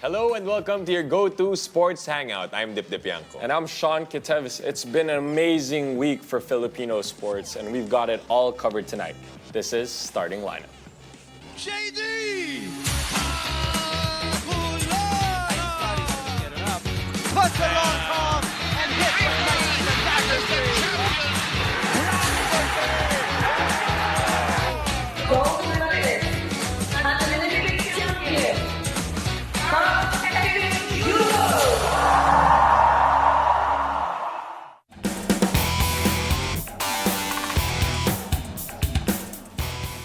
Hello and welcome to your go-to sports hangout. I'm Dip Yanko. And I'm Sean Kitevis. It's been an amazing week for Filipino sports, and we've got it all covered tonight. This is Starting Lineup. JD! Puts it on top and hits it nice to dagger three. Gold medalist and Olympic champion from Europe.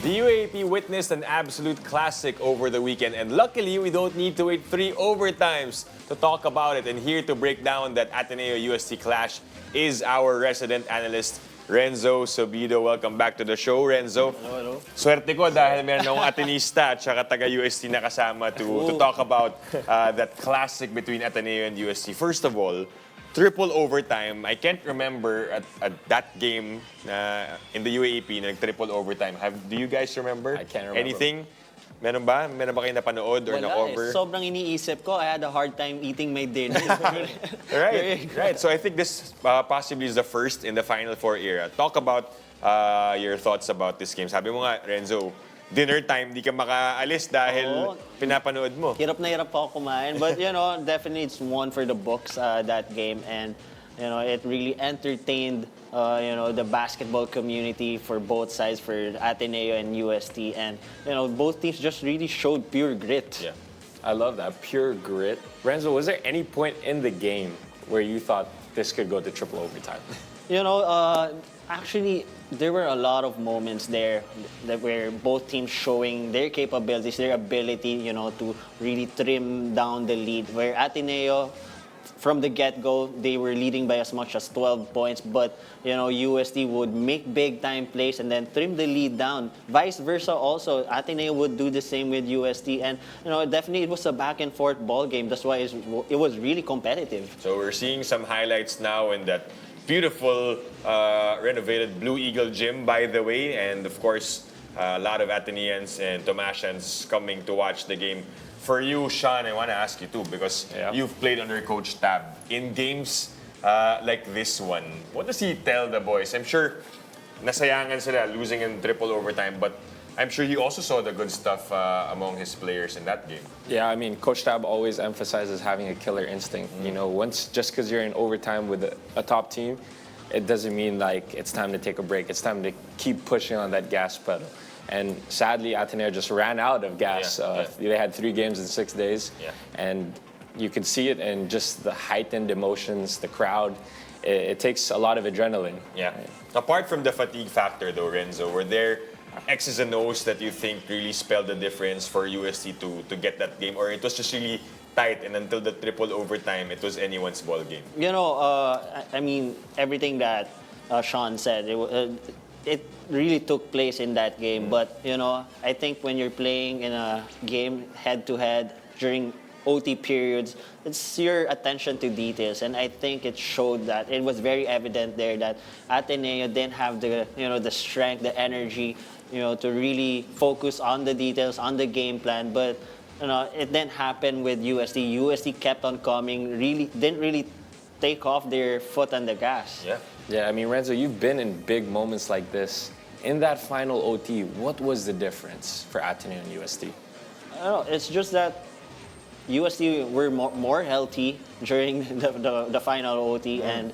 The UAAP witnessed an absolute classic over the weekend, and luckily we don't need to wait 3 overtimes to talk about it. And here to break down that Ateneo UST clash is our resident analyst, Renzo Sobido. Welcome back to the show, Renzo. Hello. Swerte ko dahil meron akong Atenista at saka taga-UST na kasama to talk about that classic between Ateneo and UST. First of all, triple overtime. I can't remember at that game in the UAAP na triple overtime. Do you guys remember? I can't remember. Anything? Meron ba? Meron ba kayo napanood or na-cover? Sobrang iniisip ko. I had a hard time eating my dinner. Right. So I think this possibly is the first in the Final Four era. Talk about your thoughts about this game. Sabi mo nga, Renzo, dinner time, di ka makaalis dahil pinapanood mo. Hirap na hirap ako kumain. But, definitely it's one for the books, that game. And, it really entertained, the basketball community for both sides, for Ateneo and UST. And, both teams just really showed pure grit. Yeah. I love that, pure grit. Renzo, was there any point in the game where you thought this could go to triple overtime? Actually, there were a lot of moments there that were both teams showing their capabilities, their ability, to really trim down the lead. Where Ateneo, from the get-go, they were leading by as much as 12 points, but, UST would make big-time plays and then trim the lead down. Vice versa also, Ateneo would do the same with UST, and, definitely it was a back-and-forth ball game. That's why it was really competitive. So we're seeing some highlights now in that beautiful renovated Blue Eagle gym, by the way. And of course, a lot of Ateneans and Tomasians coming to watch the game. For you, Sean, I want to ask you too, because you've played under Coach Tab. In games like this one, what does he tell the boys? I'm sure nasayangan sila losing in triple overtime, but I'm sure he also saw the good stuff among his players in that game. Yeah, I mean, Coach Tab always emphasizes having a killer instinct. Just because you're in overtime with a top team, it doesn't mean like it's time to take a break. It's time to keep pushing on that gas pedal. And sadly, Ateneo just ran out of gas. They had 3 games in 6 days. Yeah. And you could see it in just the heightened emotions, the crowd. It takes a lot of adrenaline. Yeah. Apart from the fatigue factor though, Renzo, were there X's and O's that you think really spelled the difference for UST to get that game? Or it was just really tight and until the triple overtime, it was anyone's ball game? I mean, everything that Sean said, it really took place in that game. But, I think when you're playing in a game head-to-head during OT periods, it's your attention to details. And I think it showed that. It was very evident there that Ateneo didn't have the strength, the energy, to really focus on the details, on the game plan. But, it didn't happen with UST. UST kept on coming, didn't really take off their foot on the gas. Yeah, I mean, Renzo, you've been in big moments like this. In that final OT, what was the difference for Ateneo and UST? I don't know, it's just that UST were more healthy during the final OT, and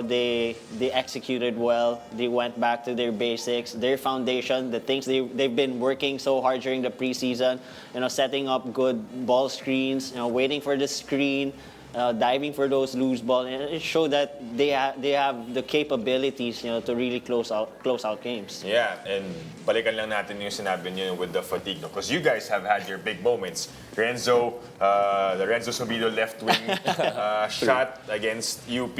they executed well. They went back to their basics, their foundation, the things they've been working so hard during the preseason. Setting up good ball screens, waiting for the screen, diving for those loose balls. And it showed that they have the capabilities, to really close out games. Yeah, and balikan lang natin yung sinabi niyo with the fatigue, because you guys have had your big moments. Renzo, the Renzo Sobido left wing shot against UP.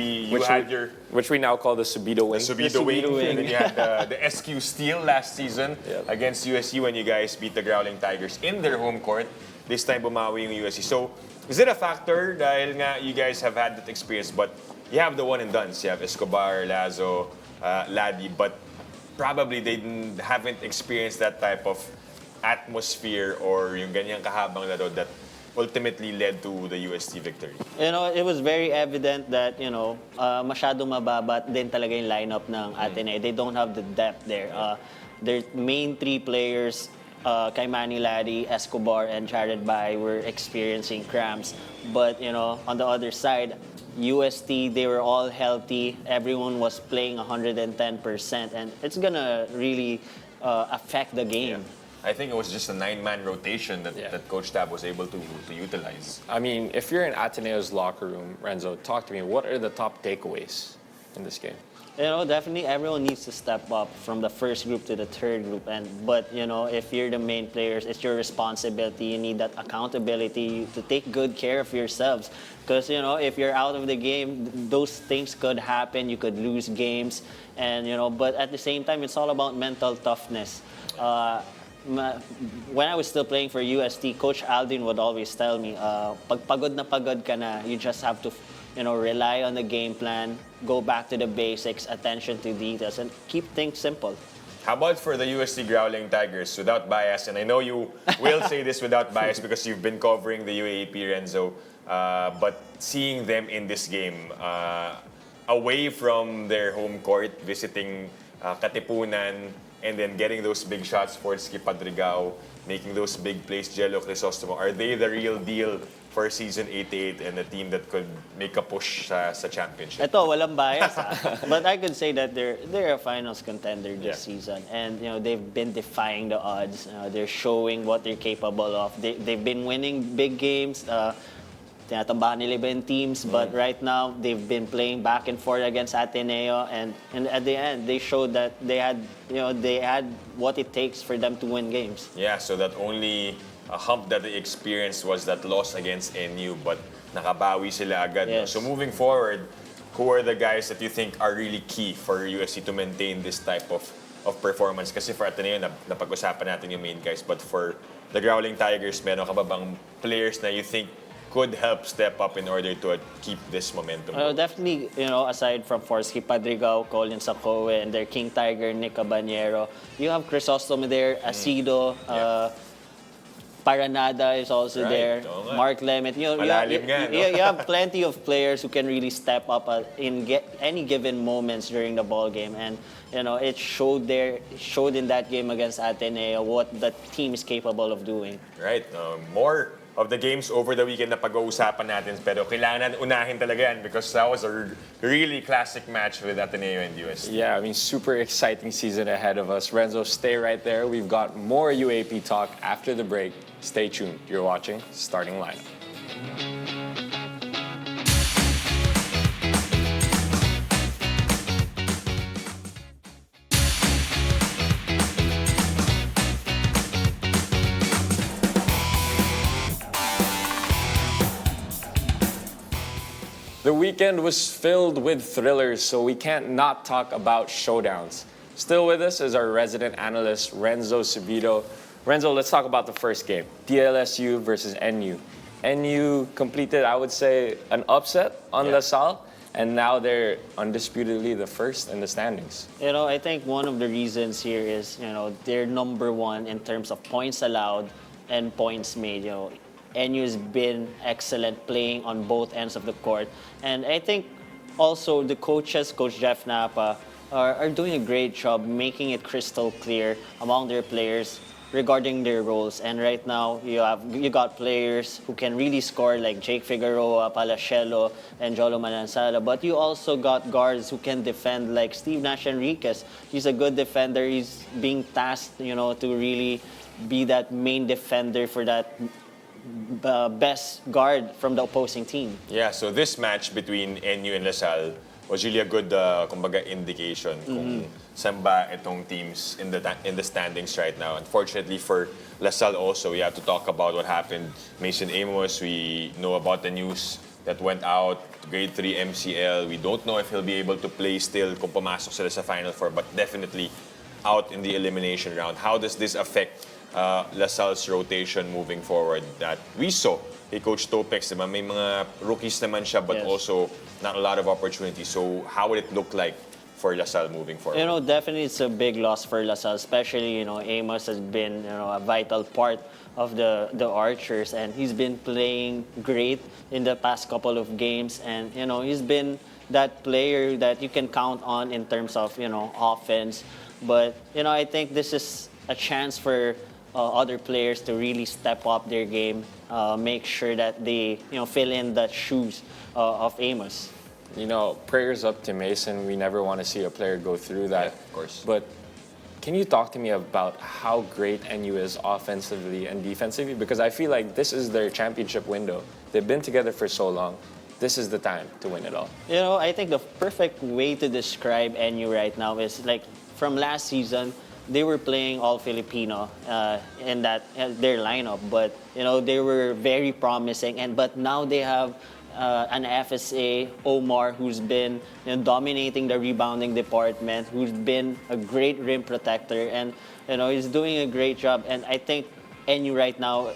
Which we now call the Sobido wing. The Sobido wing. And then you had the SQ steal last season against USC when you guys beat the Growling Tigers in their home court. This time bumawi yung USC. So, is it a factor dahil nga you guys have had that experience, but you have the one and dones. You have Escobar, Lazo, Ladi, but probably they haven't experienced that type of atmosphere or yung ganyang kahabang laro that ultimately led to the UST victory? You know, it was very evident that, masyadong mababa din talaga yung lineup ng Ateneo. They don't have the depth there. Their main three players, kay Manny Laddie, Escobar, and Jared Bay were experiencing cramps. But, on the other side, UST, they were all healthy. Everyone was playing 110%. And it's gonna really affect the game. I think it was just a 9-man rotation that Coach Tab was able to utilize. I mean, if you're in Ateneo's locker room, Renzo, talk to me. What are the top takeaways in this game? Definitely everyone needs to step up from the first group to the third group. But if you're the main players, it's your responsibility. You need that accountability to take good care of yourselves. Because, if you're out of the game, those things could happen. You could lose games. And, but at the same time, it's all about mental toughness. When I was still playing for UST, Coach Aldin would always tell me, pag pagod na pagod ka na, you just have to rely on the game plan, go back to the basics, attention to details, and keep things simple. How about for the UST Growling Tigers, without bias? And I know you will say this without bias because you've been covering the UAAP, Renzo. But seeing them in this game, away from their home court, visiting Katipunan, and then getting those big shots for Skip Padrigao, making those big plays, Jello Crisostomo, are they the real deal for season 88 and a team that could make a push sa championship? Ito, walang bias. But I could say that they're a finals contender this season. And, they've been defying the odds. They're showing what they're capable of. They've been winning big games. Tinatambahan nila iba yung teams, but right now they've been playing back and forth against Ateneo, and at the end they showed that they had what it takes for them to win games. Yeah, so that only hump that they experienced was that loss against NU, but nakabawi sila agad. Yes. So moving forward, who are the guys that you think are really key for USC to maintain this type of performance? Kasi for Ateneo, napag-usapan natin yung main guys, but for the Growling Tigers, meron ka ba bang players na you think could help step up in order to keep this momentum? Definitely, aside from Forsky Padrigao, Colin Sacoe, and their King Tiger, Nick Caballero, you have Crisostomo there, Asido, Paranada is also there, Mark Lemet. You have plenty of players who can really step up in any given moments during the ball game, and it showed in that game against Ateneo what the team is capable of doing. Right, more of the games over the weekend na pag-uusapan natin, pero kailangan unahin talaga yan because that was a really classic match with Ateneo and UST. Yeah, I mean, super exciting season ahead of us. Renzo, stay right there. We've got more UAP talk after the break. Stay tuned. You're watching Starting Lineup. The weekend was filled with thrillers, so we can't not talk about showdowns. Still with us is our resident analyst, Renzo Subito. Renzo, let's talk about the first game, DLSU versus NU. NU completed, I would say, an upset on LaSalle, and now they're undisputedly the first in the standings. I think one of the reasons here is, they're number one in terms of points allowed and points made. NU's been excellent playing on both ends of the court. And I think also the coaches, Coach Jeff Napa, are doing a great job making it crystal clear among their players regarding their roles. And right now, you got players who can really score like Jake Figueroa, Palacielo, and Jolo Manansala. But you also got guards who can defend like Steve Nash Enriquez. He's a good defender. He's being tasked, to really be that main defender for that best guard from the opposing team. Yeah, so this match between NU and LaSalle was really a good kumbaga indication kung saan ba itong teams in the standings right now. Unfortunately for LaSalle also, we have to talk about what happened. Mason Amos, we know about the news that went out, grade 3 MCL. We don't know if he'll be able to play still kung pumasok sila sa Final Four, but definitely out in the elimination round. How does this affect LaSalle's rotation moving forward? That we saw kay Coach Topex, diba? May mga rookies naman siya, but also not a lot of opportunities. So how would it look like for LaSalle moving forward. Definitely it's a big loss for LaSalle, especially, Amos has been, a vital part of the Archers, and he's been playing great in the past couple of games, and, he's been that player that you can count on in terms of, offense. But, I think this is a chance for other players to really step up their game, make sure that they, fill in the shoes of Amos. Prayers up to Mason. We never want to see a player go through that. Yeah, of course. But can you talk to me about how great NU is offensively and defensively? Because I feel like this is their championship window. They've been together for so long. This is the time to win it all. I think the perfect way to describe NU right now is like from last season, they were playing all Filipino in their lineup, but they were very promising. But now they have an FSA, Omar, who's been dominating the rebounding department, who's been a great rim protector, and he's doing a great job. And I think NU right now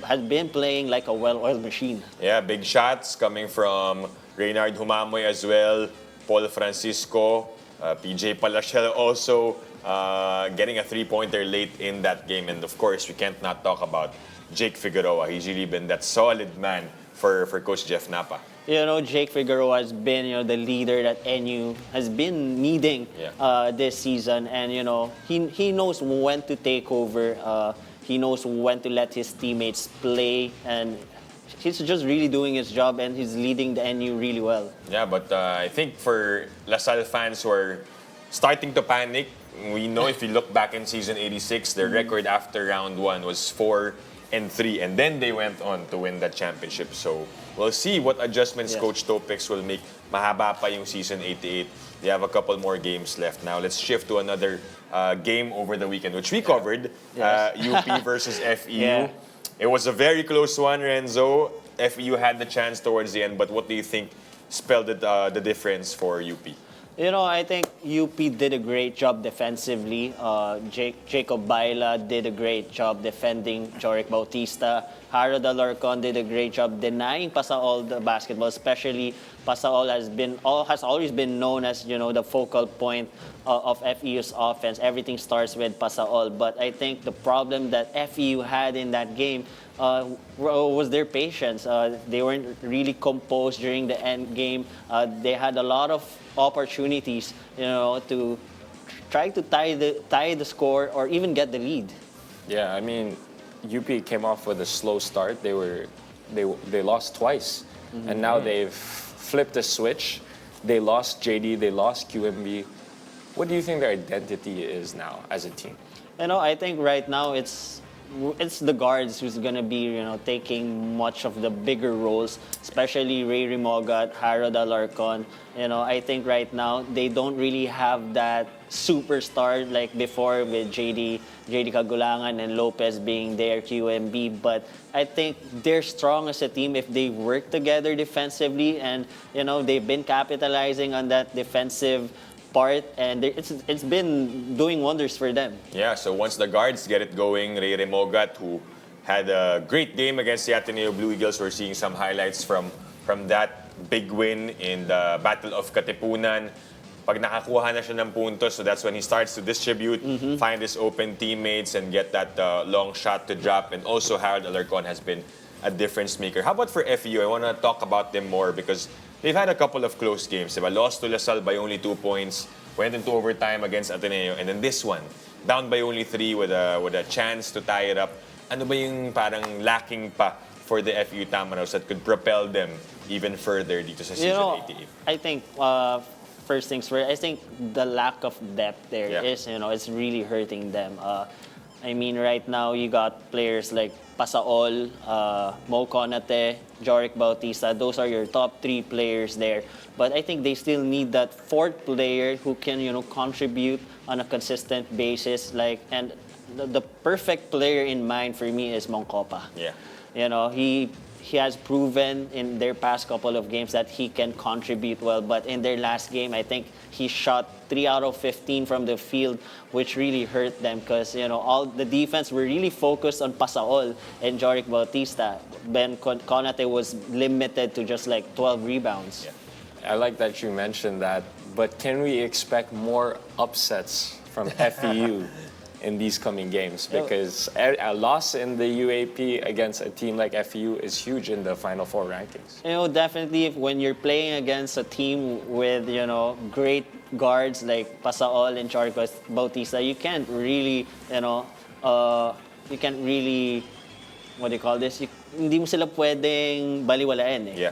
has been playing like a well-oiled machine. Yeah, big shots coming from Reynard Humamoy as well, Paul Francisco, PJ Palaciel also getting a three-pointer late in that game. And of course, we can't not talk about Jake Figueroa. He's really been that solid man for Coach Jeff Napa. Jake Figueroa has been, the leader that NU has been needing this season. And, he knows when to take over. He knows when to let his teammates play. And he's just really doing his job, and he's leading the NU really well. Yeah, but I think for LaSalle fans who are starting to panic, we know if you look back in season 86, their record after round 1 was 4-3, and then they went on to win that championship. So we'll see what adjustments Coach Topix will make. Mahaba pa yung season 88. They have a couple more games left. Now let's shift to another game over the weekend, which we covered, UP versus FEU. Yeah. It was a very close one, Renzo. FEU had the chance towards the end, but what do you think spelled the difference for UP? I think UP did a great job defensively. Jacob Baila did a great job defending Joric Bautista. Harold Alarcon did a great job denying Pasaol the basketball, especially Pasaol has always been known as, the focal point of FEU's offense. Everything starts with Pasaol. But I think the problem that FEU had in that game was their patience. They weren't really composed during the end game. They had a lot of opportunities, to try to tie the score or even get the lead. Yeah, I mean, UP came off with a slow start. They lost twice, and now they've flipped a switch. They lost JD, they lost QMB. What do you think their identity is now as a team? I think right now it's the guards who's gonna be, taking much of the bigger roles, especially Ray Rimogat, Harold Alarcon. I think right now they don't really have that superstar like before with JD Kagulangan and Lopez being there, QMB. But I think they're strong as a team if they work together defensively, and they've been capitalizing on that defensive part, and it's been doing wonders for them. Yeah, so once the guards get it going, Ray Remogat, who had a great game against the Ateneo Blue Eagles, we're seeing some highlights from that big win in the Battle of Katipunan. Pag nakakuha na siya ng puntos, so that's when he starts to distribute, find his open teammates, and get that long shot to drop. And also Harold Alarcon has been a difference maker. How about for FEU? I want to talk about them more because they've had a couple of close games. They lost to LaSalle by only 2 points, went into overtime against Ateneo, and then this one, down by only 3 with a chance to tie it up. Ano ba yung parang lacking pa for the FEU Tamaraws that could propel them even further dito sa season 88? I think first things first, I think the lack of depth there is, it's really hurting them. I mean, right now you got players like Pasaol, Mo Conate, Joric Bautista. Those are your top 3 players there. But I think they still need that 4th player who can, contribute on a consistent basis. And the perfect player in mind for me is Mongkopa. Yeah. He has proven in their past couple of games that he can contribute well. But in their last game, I think he shot 3 out of 15 from the field, which really hurt them because, all the defense were really focused on Pasaol and Joric Bautista. Ben Conate was limited to just 12 rebounds. I like that you mentioned that but can we expect more upsets from FEU in these coming games? Because a loss in the UAP against a team like FEU is huge in the Final Four rankings. Definitely when you're playing against a team with, great guards like Pasaol and Charcos Bautista, you can't really, what do you call this? Hindi mo sila pwedeng baliwalain eh. Yeah.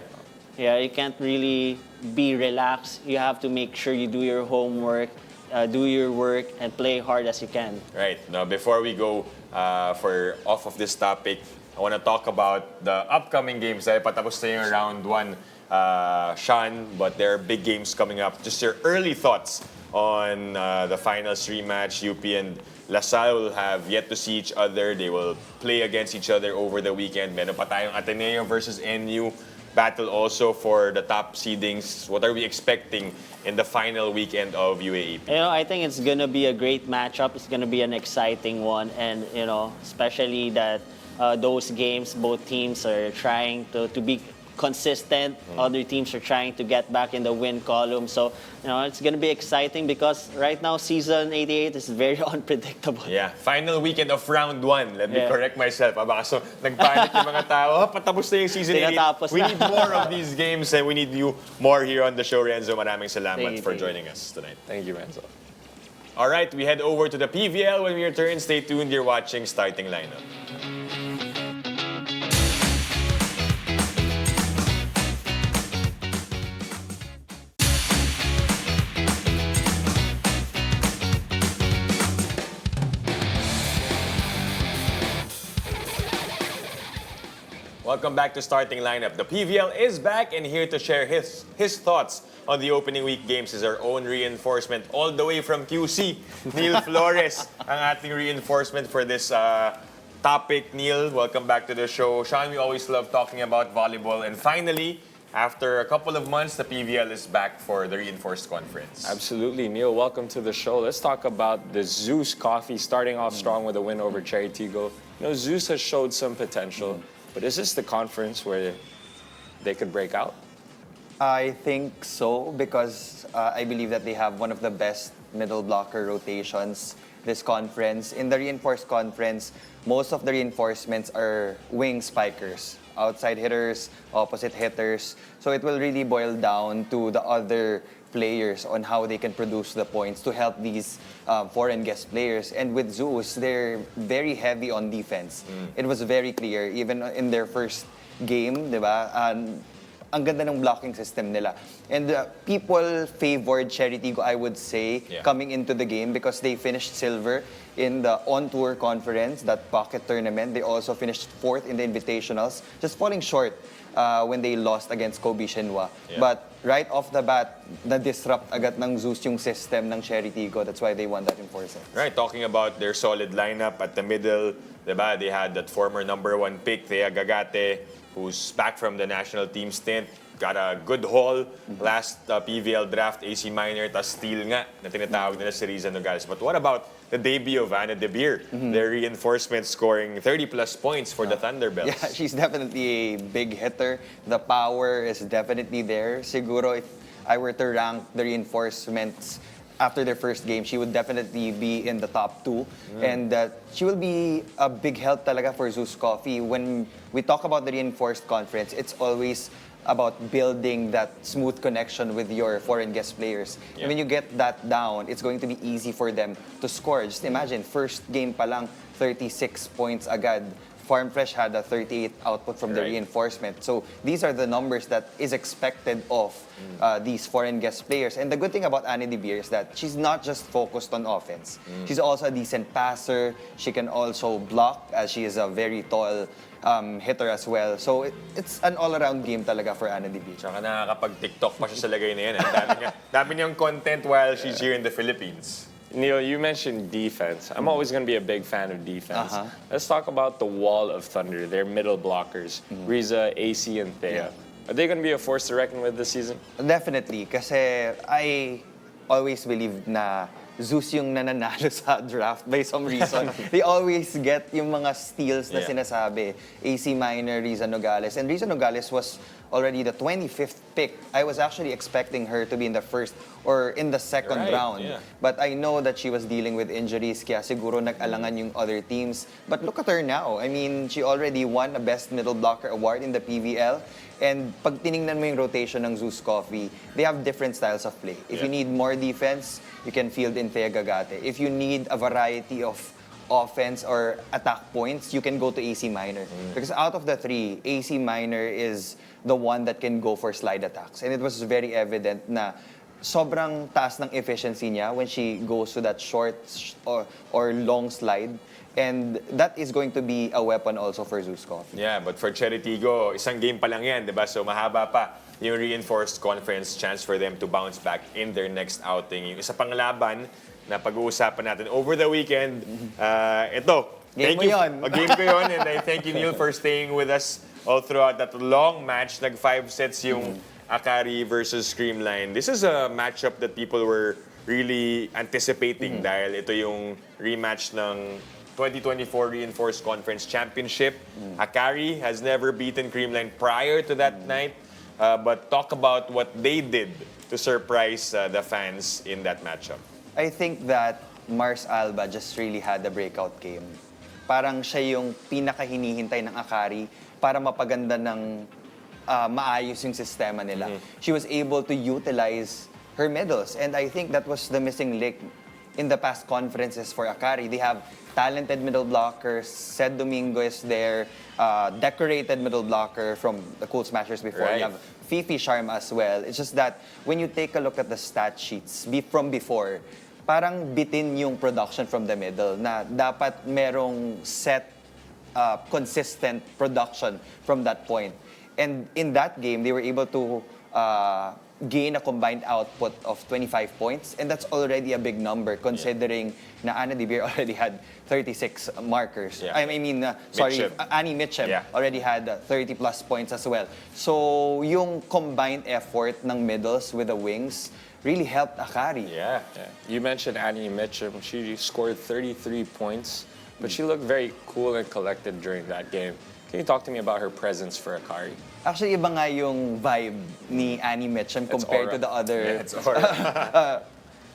Yeah, you can't really be relaxed. You have to make sure you do your homework, do your work, and play hard as you can. Right. Now, before we go off of this topic, I want to talk about the upcoming games. Dahil patapos na yung round 1, Sean, but there are big games coming up. Just your early thoughts on the finals rematch. UP and LaSalle will have yet to see each other. They will play against each other over the weekend. Meron pa tayong Ateneo versus NU battle also for the top seedings. What are we expecting in the final weekend of UAAP? I think it's gonna be a great matchup. It's gonna be an exciting one, and especially that those games, both teams are trying to be consistent. Other teams are trying to get back in the win column. So, it's going to be exciting because right now, season 88 is very unpredictable. Yeah, final weekend of round 1. Let me correct myself. Baka so, nagpanik yung mga tao. Patapos na yung season 88. We need more of these games and we need you more here on the show, Renzo. Maraming salamat for joining us tonight. Thank you, Renzo. All right, we head over to the PVL. When we return, stay tuned. You're watching Starting Lineup. Welcome back to Starting Lineup. The PVL is back and here to share his thoughts on the opening week games is our own reinforcement all the way from QC, Neil Flores, ang ating reinforcement for this topic. Neil, welcome back to the show. Sean, we always love talking about volleyball. And finally, after a couple of months, the PVL is back for the Reinforced Conference. Absolutely. Neil, welcome to the show. Let's talk about the Zeus Coffee starting off strong with a win over Cherry Tigo. Zeus has showed some potential. But is this the conference where they could break out? I think so because I believe that they have one of the best middle blocker rotations this conference. In the Reinforced Conference, most of the reinforcements are wing spikers, outside hitters, opposite hitters. So it will really boil down to the other players on how they can produce the points to help these foreign guest players. And with Zeus, they're very heavy on defense. It was very clear, even in their first game, di ba? Ang ganda ng blocking system nila. And people favored Cherry Tigo, I would say, coming into the game because they finished silver in the on-tour conference, that pocket tournament. They also finished 4th in the invitationals, just falling short when they lost against Kobe Shinhwa. But right off the bat, na-disrupt agad ng Zeus yung system ng Cherry Tigo. That's why they won that in 4 sets. Right, talking about their solid lineup at the middle, diba? They had that former #1 pick, Thea Gagate, who's back from the national team stint. Got a good haul last PVL draft, AC Minor, tas steal nga na tinatawag nila si Riza Nogales. But what about the debut of Anna De Beer? Their reinforcement scoring 30-plus points for the Thunderbells. Yeah, she's definitely a big hitter. The power is definitely there. Siguro if I were to rank the reinforcements after their first game, she would definitely be in the top 2. And she will be a big help talaga for Zeus Coffee. When we talk about the Reinforced Conference, it's always about building that smooth connection with your foreign guest players. And when you get that down, it's going to be easy for them to score. Just imagine, first game pa lang, 36 points agad. Farm Fresh had a 38 output from the reinforcement. So these are the numbers that is expected of these foreign guest players. And the good thing about Annie De Beer is that she's not just focused on offense. She's also a decent passer. She can also block as she is a very tall hitter as well. So it's an all-around game talaga for Anna De Beer. Tsaka nakakapag-TikTok pa siya sa lagay na yan. Dami niyang content while she's here in the Philippines. Neil, you mentioned defense. I'm always going to be a big fan of defense. Let's talk about the Wall of Thunder, their middle blockers, Riza, AC, and Thea. Are they going to be a force to reckon with this season? Definitely, kasi I always believe na Zeus yung nananalo sa draft by some reason. They always get yung mga steals na sinasabi. AC Minor, Riza Nogales. And Riza Nogales was already the 25th pick. I was actually expecting her to be in the first or in the second Right, round. yeah. But I know that she was dealing with injuries, kaya siguro nag-alangan yung other teams. But look at her now. I mean, she already won a Best Middle Blocker award in the PVL. And pag tiningnan mo yung rotation ng Zeus Coffee, they have different styles of play. If you Yeah. need more defense, you can field in Thea Gagate. If you need a variety of offense or attack points, you can go to AC Minor. Because out of the three, AC Minor is the one that can go for slide attacks. And it was very evident na sobrang taas ng efficiency niya when she goes to that short or long slide. And that is going to be a weapon also for Zeus Coffee. Yeah, but for Cheritigo, isang game pa lang yan, di ba? So mahaba pa yung reinforced conference, chance for them to bounce back in their next outing. Yung isa pang laban na pag-uusapan natin over the weekend, ito. Game Thank mo you. yun. Game ko yun, and I thank you, Neil, for staying with us all throughout that long match. Nag-5 sets yung Akari versus Screamline. This is a matchup that people were really anticipating dahil ito yung rematch ng 2024 Reinforced Conference Championship. Akari has never beaten Creamline prior to that night, but talk about what they did to surprise the fans in that matchup. I think that Mars Alba just really had a breakout game. Parang siya yung pinaka-hinihintay ng Akari para mapaganda ng maayos yung sistema nila. She was able to utilize her middles, and I think that was the missing link in the past conferences for Akari. They have talented middle blockers. Sed Domingo is there, decorated middle blocker from the Cool Smashers before. Right. You have Fifi Sharma as well. It's just that when you take a look at the stat sheets from before, parang bitin yung production from the middle na dapat merong set, consistent production from that point. And in that game, they were able to gain a combined output of 25 points, and that's already a big number considering na Anna De Beer already had 36 markers. Yeah. I mean, Mitchum. Annie Mitchum Yeah. already had 30 plus points as well. So yung combined effort ng middles with the wings really helped Akari. Yeah. You mentioned Annie Mitchum. She scored 33 points, but she looked very cool and collected during that game. Can you talk to me about her presence for Akari? Actually, iba nga yung vibe ni Annie Mitchum compared aura. to the other Yeah, it's aura.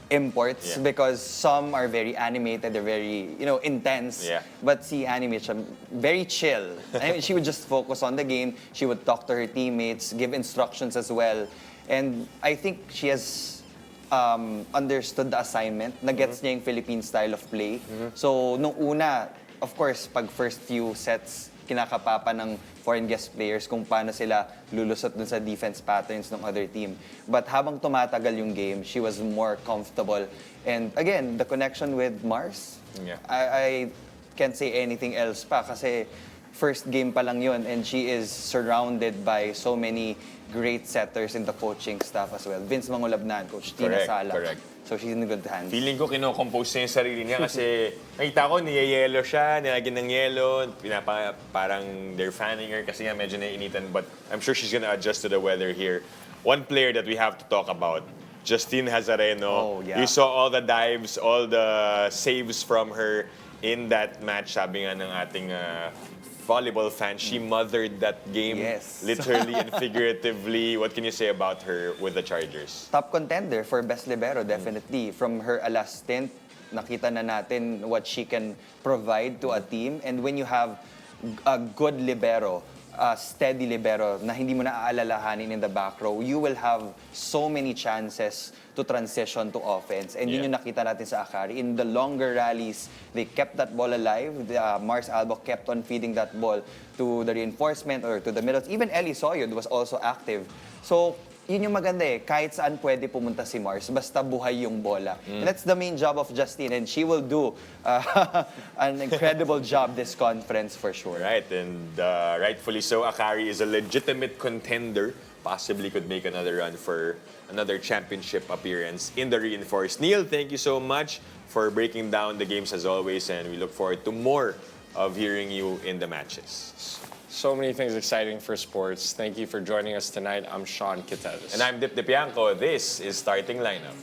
imports Yeah. because some are very animated, they're very, intense. Yeah. But see Annie Mitchum, very chill. I mean, she would just focus on the game. She would talk to her teammates, give instructions as well. And I think she has understood the assignment. Nagets niya yung Philippine style of play. So, nung una, of course, pag first few sets, kinakapapa ng foreign guest players kung paano sila lulusot dun sa defense patterns ng other team. But habang tumatagal yung game, she was more comfortable. And again, the connection with Mars, Yeah. I can't say anything else pa kasi first game pa lang yun and she is surrounded by so many great setters in the coaching staff as well. Vince Mangulabnan, Coach Tina Correct, Sala. correct. So she's in good hands. Feeling ko kinocompose niya yung sarili niya kasi nakita ko niyayelo siya, nilagyan ng yelo, parang they're fanning her kasi nga medyo naiinitan, but I'm sure she's gonna adjust to the weather here. One player that we have to talk about, Justine Hazareno. Oh, yeah. You saw all the dives, all the saves from her in that match. Sabi nga ng ating volleyball fan, she mothered that game Yes. literally and figuratively. What can you say about her with the Chargers? Top contender for best libero, definitely. From her last stint, nakita na natin what she can provide to a team. And when you have a good libero, a steady libero na hindi mo na aalalahanin in the back row, you will have so many chances to transition to offense. And yun Yeah. yung nakita natin sa Akari. In the longer rallies, they kept that ball alive. Mars Alba kept on feeding that ball to the reinforcement or to the middles. Even Ellie Soyod was also active. So, yun yung maganda eh. Kahit saan pwede pumunta si Mars, basta buhay yung bola. And that's the main job of Justine, and she will do an incredible job this conference for sure. Right, and rightfully so, Akari is a legitimate contender. Possibly could make another run for another championship appearance in the Reinforced. Neil, thank you so much for breaking down the games as always, and we look forward to more of hearing you in the matches. So many things exciting for sports. Thank you for joining us tonight. I'm Sean Quiteves. And I'm Dip Dipianco. This is Starting Lineup.